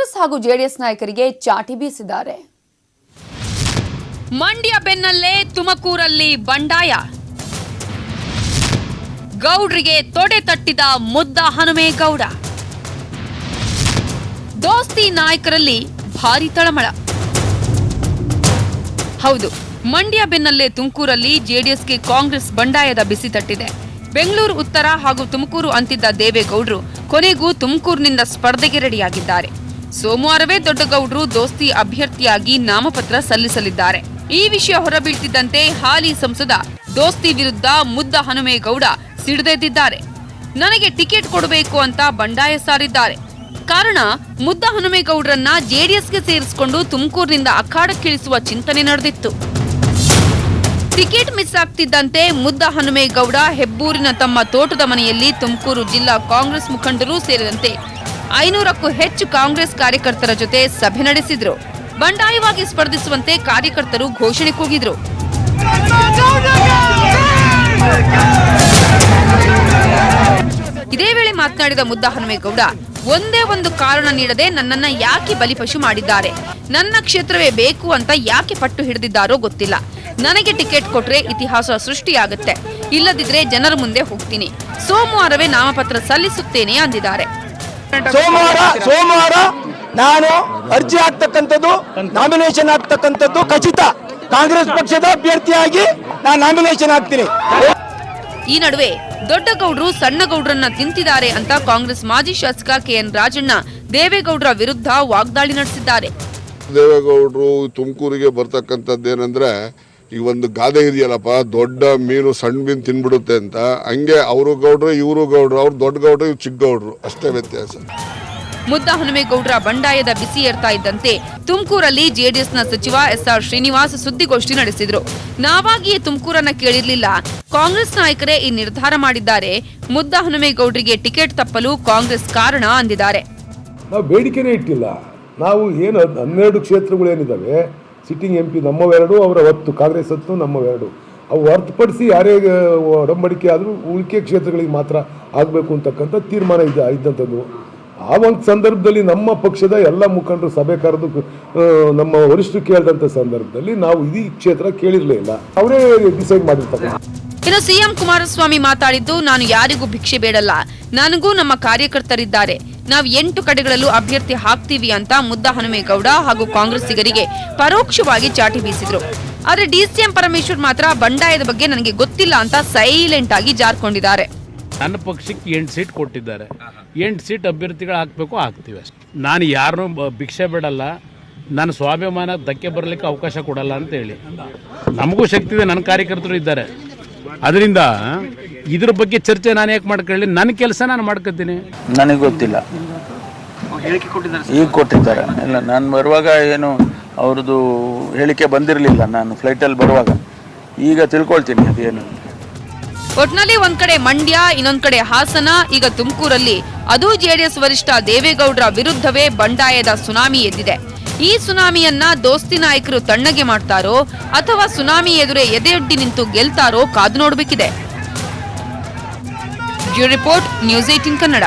ಕಾಂಗ್ರೆಸ್ ಹಾಗೂ ಜೆಡಿಎಸ್ ನಾಯಕರಿಗೆ ಚಾಟಿ ಬೀಸಿದ್ದಾರೆ. ಮಂಡ್ಯ ಬೆನ್ನಲ್ಲೇ ತುಮಕೂರಲ್ಲಿ ಬಂಡಾಯ, ಗೌಡ್ರಿಗೆ ತೊಡೆ ತಟ್ಟಿದ ಮುದ್ದ ಹನುಮೇಗೌಡ. ದೋಸ್ತಿ ನಾಯಕರಲ್ಲಿ ಭಾರಿ ತಳಮಳ. ಹೌದು, ಮಂಡ್ಯ ಬೆನ್ನಲ್ಲೇ ತುಮಕೂರಲ್ಲಿ ಜೆಡಿಎಸ್ಗೆ ಕಾಂಗ್ರೆಸ್ ಬಂಡಾಯದ ಬಿಸಿ ತಟ್ಟಿದೆ. ಬೆಂಗಳೂರು ಉತ್ತರ ಹಾಗೂ ತುಮಕೂರು ಅಂತಿದ್ದ ದೇವೇಗೌಡರು ಕೊನೆಗೂ ತುಮಕೂರಿನಿಂದ ಸ್ಪರ್ಧೆಗೆ ರೆಡಿಯಾಗಿದ್ದಾರೆ. ಸೋಮವಾರವೇ ದೊಡ್ಡಗೌಡರು ದೋಸ್ತಿ ಅಭ್ಯರ್ಥಿಯಾಗಿ ನಾಮಪತ್ರ ಸಲ್ಲಿಸಲಿದ್ದಾರೆ. ಈ ವಿಷಯ ಹೊರಬೀಳ್ತಿದ್ದಂತೆ ಹಾಲಿ ಸಂಸದ ದೋಸ್ತಿ ವಿರುದ್ಧ ಮುದ್ದ ಹನುಮೇಗೌಡ ಸಿಡಿದೆದ್ದಿದ್ದಾರೆ. ನನಗೆ ಟಿಕೆಟ್ ಕೊಡಬೇಕು ಅಂತ ಬಂಡಾಯ ಸಾರಿದ್ದಾರೆ. ಕಾರಣ, ಮುದ್ದ ಹನುಮೇಗೌಡರನ್ನ ಜೆಡಿಎಸ್ಗೆ ಸೇರಿಸಿಕೊಂಡು ತುಮಕೂರಿನಿಂದ ಅಖಾಡಕ್ಕಿಳಿಸುವ ಚಿಂತನೆ ನಡೆದಿತ್ತು. ಟಿಕೆಟ್ ಮಿಸ್ ಆಗ್ತಿದ್ದಂತೆ ಮುದ್ದ ಹನುಮೇಗೌಡ ಹೆಬ್ಬೂರಿನ ತಮ್ಮ ತೋಟದ ಮನೆಯಲ್ಲಿ ತುಮಕೂರು ಜಿಲ್ಲಾ ಕಾಂಗ್ರೆಸ್ ಮುಖಂಡರು ಸೇರಿದಂತೆ 500ಕ್ಕೂ ಹೆಚ್ಚು ಕಾಂಗ್ರೆಸ್ ಕಾರ್ಯಕರ್ತರ ಜೊತೆ ಸಭೆ ನಡೆಸಿದ್ರು. ಬಂಡಾಯವಾಗಿ ಸ್ಪರ್ಧಿಸುವಂತೆ ಕಾರ್ಯಕರ್ತರು ಘೋಷಣೆ ಕೂಗಿದ್ರು. ಇದೇ ವೇಳೆ ಮಾತನಾಡಿದ ಮುದ್ದ ಹನುಮೇಗೌಡ, ಒಂದೇ ಒಂದು ಕಾರಣ ನೀಡದೆ ನನ್ನನ್ನ ಯಾಕೆ ಬಲಿಪಶು ಮಾಡಿದ್ದಾರೆ, ನನ್ನ ಕ್ಷೇತ್ರವೇ ಬೇಕು ಅಂತ ಯಾಕೆ ಪಟ್ಟು ಹಿಡಿದಿದ್ದಾರೋ ಗೊತ್ತಿಲ್ಲ. ನನಗೆ ಟಿಕೆಟ್ ಕೊಟ್ರೆ ಇತಿಹಾಸ ಸೃಷ್ಟಿಯಾಗುತ್ತೆ, ಇಲ್ಲದಿದ್ರೆ ಜನರ ಮುಂದೆ ಹೋಗ್ತೀನಿ. ಸೋಮವಾರವೇ ನಾಮಪತ್ರ ಸಲ್ಲಿಸುತ್ತೇನೆ ಅಂದಿದ್ದಾರೆ. ಸೋಮವಾರ ನಾನು ಅರ್ಜಿ ಹಾಕ್ತಕ್ಕಂಥದ್ದು, ನಾಮಿನೇಷನ್ ಹಾಕ್ತಕ್ಕಂಥದ್ದು ಖಚಿತ. ಕಾಂಗ್ರೆಸ್ ಪಕ್ಷದ ಅಭ್ಯರ್ಥಿಯಾಗಿ ನಾನು ನಾಮಿನೇಷನ್ ಹಾಕ್ತೀನಿ. ಈ ನಡುವೆ ದೊಡ್ಡಗೌಡರು ಸಣ್ಣಗೌಡರನ್ನ ತಿಂತಿದ್ದಾರೆ ಅಂತ ಕಾಂಗ್ರೆಸ್ ಮಾಜಿ ಶಾಸಕ ಕೆಎನ್ ರಾಜಣ್ಣ ದೇವೇಗೌಡರ ವಿರುದ್ಧ ವಾಗ್ದಾಳಿ ನಡೆಸಿದ್ದಾರೆ. ದೇವೇಗೌಡರು ತುಮಕೂರಿಗೆ ಬರ್ತಕ್ಕಂಥದ್ದೇನೆಂದ್ರೆ, ಈಗ ಒಂದು ಗಾದೆ ಇದೆಯಲ್ಲಪ್ಪ, ದೊಡ್ಡ ಮೀನು ಸಣ್ಣ ಮೀನು ತಿನ್ಬಿಡುತ್ತೆ ಅಂತ. ಹಂಗೆ ಅವರು ಗೌಡ್ರು ಇವರು ಗೌಡ್ರು, ಅವ್ರು ದೊಡ್ಡ ಗೌಡ್ರು ಇವ್ರು ಚಿಕ್ಕ ಗೌಡ್ರು, ಅಷ್ಟೇ ವ್ಯತ್ಯಾಸ. ಮುದ್ದ ಹನುಮೇಗೌಡರ ಬಂಡಾಯದ ಬಿಸಿ ಏರ್ತಾ ಇದ್ದಂತೆ ತುಮಕೂರಲ್ಲಿ ಜೆಡಿಎಸ್ನ ಸಚಿವ ಎಸ್ಆರ್ ಶ್ರೀನಿವಾಸ್ ಸುದ್ದಿಗೋಷ್ಠಿ ನಡೆಸಿದ್ರು. ನಾವಾಗಿಯೇ ತುಮಕೂರನ್ನ ಕೇಳಿರ್ಲಿಲ್ಲ, ಕಾಂಗ್ರೆಸ್ ನಾಯಕರೇ ಈ ನಿರ್ಧಾರ ಮಾಡಿದ್ದಾರೆ. ಮುದ್ದ ಹನುಮೇಗೌಡರಿಗೆ ಟಿಕೆಟ್ ತಪ್ಪಲು ಕಾಂಗ್ರೆಸ್ ಕಾರಣ ಅಂದಿದ್ದಾರೆ. ನಾವು ಬೇಡಿಕೆನೇ ಇಟ್ಟಿಲ್ಲ. ನಾವು ಏನು 12 ಕ್ಷೇತ್ರಗಳೇನಿದ್ದಾವೆ, ಸಿಟ್ಟಿಂಗ್ MP ನಮ್ಮವೆರಡು, ಅವರ 10 ಕಾಂಗ್ರೆಸ್ 10 ನಮ್ಮವೆರಡು. ಅವು ಹೊರತುಪಡಿಸಿ ಯಾರೇ ಒಡಂಬಡಿಕೆ ಆದರೂ ಉಳಿಕೆ ಕ್ಷೇತ್ರಗಳಿಗೆ ಮಾತ್ರ ಆಗಬೇಕು ಅಂತಕ್ಕಂಥ ತೀರ್ಮಾನ ಇದ್ದಂಥದ್ದು. ಆ ಒಂದು ಸಂದರ್ಭದಲ್ಲಿ ನಮ್ಮ ಪಕ್ಷದ ಎಲ್ಲ ಮುಖಂಡರು ಸಭೆ ಕರೆದು ನಮ್ಮ ವರಿಷ್ಠರು ಕೇಳಿದಂಥ ಸಂದರ್ಭದಲ್ಲಿ ನಾವು ಈ ಕ್ಷೇತ್ರ ಕೇಳಿರಲಿಲ್ಲ, ಅವರೇ ಡಿಸೈಡ್ ಮಾಡಿರ್ತಾರೆ. ಇನ್ನು ಸಿಎಂ ಕುಮಾರಸ್ವಾಮಿ ಮಾತಾಡಿದ್ದು, ನಾನು ಯಾರಿಗೂ ಭಿಕ್ಷೆ ಬೇಡಲ್ಲ, ನನಗೂ ನಮ್ಮ ಕಾರ್ಯಕರ್ತರಿದ್ದಾರೆ, ನಾವು 8 ಕಡೆಗಳಲ್ಲೂ ಅಭ್ಯರ್ಥಿ ಹಾಕ್ತೀವಿ ಅಂತ ಮುದ್ದ ಹನುಮೇಗೌಡ ಹಾಗೂ ಕಾಂಗ್ರೆಸ್ಸಿಗರಿಗೆ ಪರೋಕ್ಷವಾಗಿ ಚಾಟಿ ಬೀಸಿದ್ರು. ಆದ್ರೆ ಡಿಸಿಎಂ ಪರಮೇಶ್ವರ್ ಮಾತ್ರ ಬಂಡಾಯದ ಬಗ್ಗೆ ನನಗೆ ಗೊತ್ತಿಲ್ಲ ಅಂತ ಸೈಲೆಂಟ್ ಆಗಿ ಜಾರ್ಕೊಂಡಿದ್ದಾರೆ. ನನ್ನ ಪಕ್ಷಕ್ಕೆ 8 ಸೀಟ್ ಕೊಟ್ಟಿದ್ದಾರೆ, 8 ಸೀಟ್ ಅಭ್ಯರ್ಥಿಗಳು ಹಾಕಬೇಕು, ಹಾಕ್ತೀವಿ ಅಷ್ಟೇ. ನಾನು ಯಾರನ್ನೂ ಭಿಕ್ಷೆ ಬಿಡಲ್ಲ, ನನ್ನ ಸ್ವಾಭಿಮಾನ ಧಕ್ಕೆ ಬರಲಿಕ್ಕೆ ಅವಕಾಶ ಕೊಡಲ್ಲ ಅಂತ ಹೇಳಿ. ನಮಗೂ ಶಕ್ತಿ ಇದೆ, ನನ್ನ ಕಾರ್ಯಕರ್ತರು ಇದ್ದಾರೆ. ಅದರಿಂದ ಇದ್ರ ಬಗ್ಗೆ ಚರ್ಚೆ ನಾನು ಯಾಕೆ ಮಾಡ್ಕೊಳ್ಳಿ, ನನ್ನ ಕೆಲಸ ನಾನು ಮಾಡ್ಕೊತೀನಿ. ನನಗೆ ಗೊತ್ತಿಲ್ಲ, ಈಗ ಕೊಟ್ಟಿದ್ದಾರೆ. ಇಲ್ಲ, ನಾನು ಬರುವಾಗ ಏನು ಅವ್ರದ್ದು ಹೇಳಿಕೆ ಬಂದಿರಲಿಲ್ಲ, ನಾನು ಫ್ಲೈಟಲ್ಲಿ ಬರುವಾಗ. ಈಗ ತಿಳ್ಕೊಳ್ತೀನಿ ಅದೇನು. ಒಟ್ನಲ್ಲಿ ಒಂದ್ ಕಡೆ ಮಂಡ್ಯ, ಇನ್ನೊಂದ್ ಕಡೆ ಹಾಸನ, ಈಗ ತುಮಕೂರಲ್ಲಿ ಅದು ಜೆಡಿಎಸ್ ವರಿಷ್ಠ ದೇವೇಗೌಡರ ವಿರುದ್ಧವೇ ಬಂಡಾಯದ ಸುನಾಮಿ ಎದ್ದಿದೆ. ಈ ಸುನಾಮಿಯನ್ನ ದೋಸ್ತಿ ನಾಯಕರು ತಣ್ಣಗೆ ಮಾಡ್ತಾರೋ ಅಥವಾ ಸುನಾಮಿ ಎದುರೇ ಎದೆಯೊಡ್ಡಿ ನಿಂತು ಗೆಲ್ತಾರೋ ಕಾದು ನೋಡಬೇಕಿದೆ. Bureau report, news 18 Kannada.